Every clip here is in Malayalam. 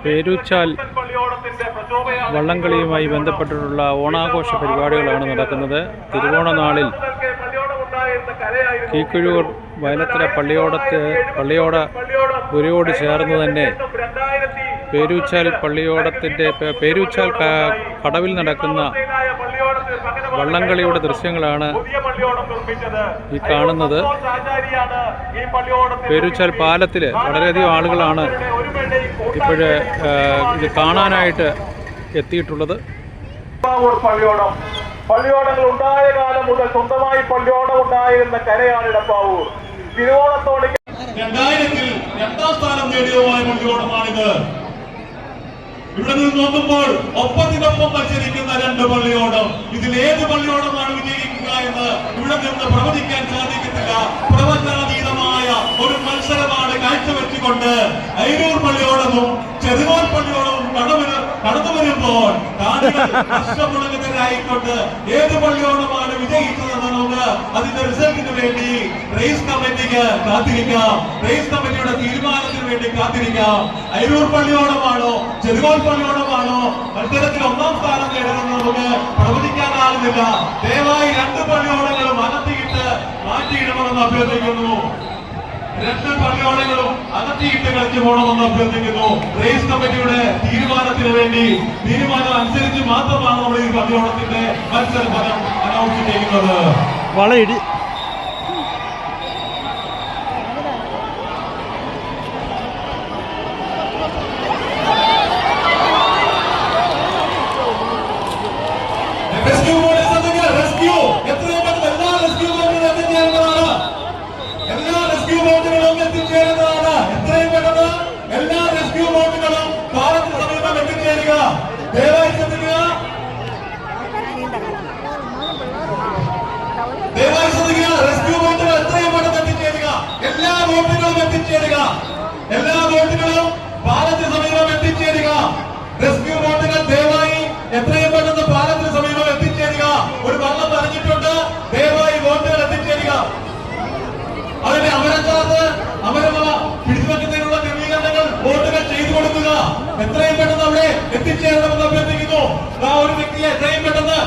പേരൂച്ചാൽ വള്ളംകളിയുമായി ബന്ധപ്പെട്ടിട്ടുള്ള ഓണാഘോഷ പരിപാടികളാണ് നടക്കുന്നത്. തിരുവോണ നാളിൽ കീക്കുഴൂർ വയലത്തല പള്ളിയോട പുരയോട് ചേർന്ന് തന്നെ പേരൂച്ചാൽ പേരൂച്ചാൽ കടവിൽ നടക്കുന്ന വള്ളംകളിയുടെ ദൃശ്യങ്ങളാണ് ഈ കാണുന്നത്. പേരൂച്ചാൽ പാലത്തിൽ വളരെയധികം ആളുകളാണ് ഇപ്പോഴ് ഇത് കാണാനായിട്ട് എത്തിയിട്ടുള്ളത്. പള്ളിയോടങ്ങൾ ഉണ്ടായ കാലം മുതൽ സ്വന്തമായി പള്ളിയോടം ഉണ്ടായിരുന്ന കരയാണ് ഇടപ്പാവൂർ. തിരുവോണത്തോടെ 2000-ൽ 2ാം സ്ഥാനം നേടിയതുമായ പള്ളിയോടമാണിത്. ഇവിടെ നിന്ന് നോക്കുമ്പോൾ ഒപ്പത്തിനൊപ്പം മത്സരിക്കുന്ന 2 പള്ളിയോടം. ഇതിൽ ഏത് പള്ളിയോടമാണ് വിജയിക്കുക എന്ന് ഇവിടെ നിന്ന് പ്രവചിക്കാൻ സാധിക്കത്തില്ല. പ്രവചനാതീതമായ ഒരു മത്സരമാണ് കാഴ്ചവെച്ചുകൊണ്ട് അയിരൂർ പള്ളിയോടവും ചെറുകോൽ പള്ളിയോടവും കടന്നു വരുമ്പോൾ ായിക്കൊണ്ട് ഏത് പള്ളിയോടമാണ് വിജയിച്ചതെന്ന് നമുക്ക് അതിന്റെ റിസൾട്ടിന് വേണ്ടി റേസ് കമ്മിറ്റിക്ക് കാത്തിരിക്കാം. റേസ് കമ്മിറ്റിയുടെ തീരുമാനത്തിന് വേണ്ടി കാത്തിരിക്കാം. അയിരൂർ പള്ളിയോടമാണോ ചെറുകോൽ പള്ളിയോടമാണോ മത്സരത്തിൽ 1ാം സ്ഥാനം നേടുന്നത് നമുക്ക് പ്രവചിക്കാനാകുന്നില്ല. ദയവായി 2 പള്ളിയോടങ്ങളും മാറ്റിയിടണമെന്ന് അഭ്യർത്ഥിക്കുന്നു. 2 പള്ളിയോടങ്ങളും അകത്തിയിട്ട് കളിച്ചു പോകണമെന്ന് അഭ്യർത്ഥിക്കുന്നു. റേസ് കമ്മിറ്റിയുടെ തീരുമാനത്തിന് വേണ്ടി തീരുമാനം അനുസരിച്ച് മാത്രമാണ് നമ്മൾ ഈ പള്ളിയോടത്തിന്റെ മത്സര ഫലം അനൗൺസ് ചെയ്യുന്നത്. വളരെ എല്ലാ റെസ്ക്യൂ ബോട്ടുകളും പാലത്തിന് സമീപം എത്തിച്ചേരുക. ദയവായി ശ്രദ്ധിക്കുക. റെസ്ക്യൂ ബോട്ടുകൾ എത്രയും പെട്ടെന്ന് എത്തിച്ചേരുക. എല്ലാ ബോട്ടുകളും എത്തിച്ചേരുക. എല്ലാ ബോട്ടുകളും പാലത്തിന് സമീപം എത്തിച്ചേരുക. റെസ്ക്യൂ ബോട്ടുകൾ ദയവായി എത്രയും പെട്ടെന്ന് പാലത്തിന് സമീപം എത്തിച്ചേരുക. ഒരു വള്ളം പറഞ്ഞിട്ടുണ്ട്. ദയവായി ബോട്ടുകൾ എത്തിച്ചേരുക. അതിന്റെ അമരമുള്ള പിടിച്ചുവെക്കുന്നതിനുള്ള ക്രമീകരണങ്ങൾ ബോട്ടുകൾ ചെയ്തു കൊടുക്കുക. എത്രയും പെട്ടെന്ന് അവിടെ എത്തിച്ചേരണമെന്ന് അഭ്യർത്ഥിക്കുന്നു. ആ ഒരു വ്യക്തിയെ എത്രയും പെട്ടെന്ന്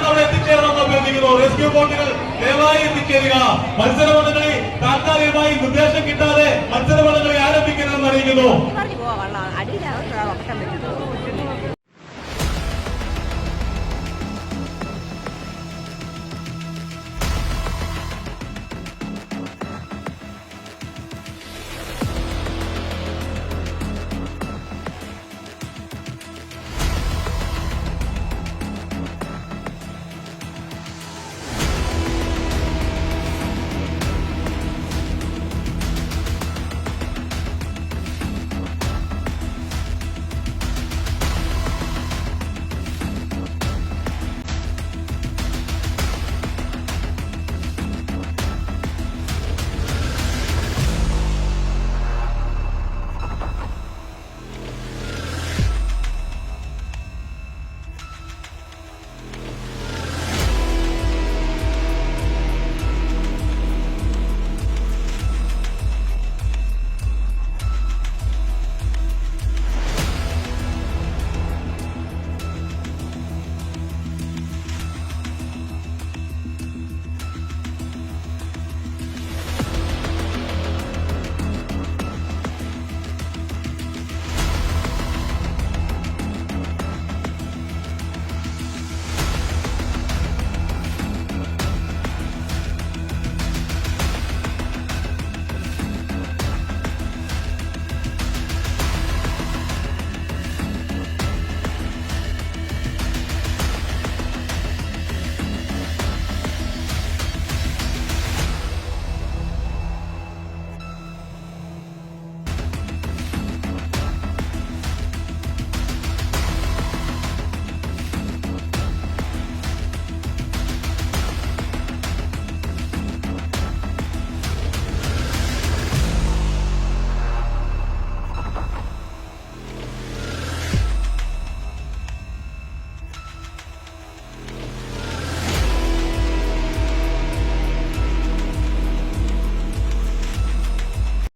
അവിടെ എത്തിച്ചേരണമെന്ന് അഭ്യർത്ഥിക്കുന്നു. റെസ്ക്യൂ ബോട്ടുകൾ ദയവായി എത്തിച്ചേരുക. മത്സരവള്ളങ്ങളിൽ താൽക്കാലികമായി നിർദ്ദേശം കിട്ടാതെ മത്സരവള്ളങ്ങളിൽ ആരംഭിക്കണമെന്ന് അറിയിക്കുന്നു.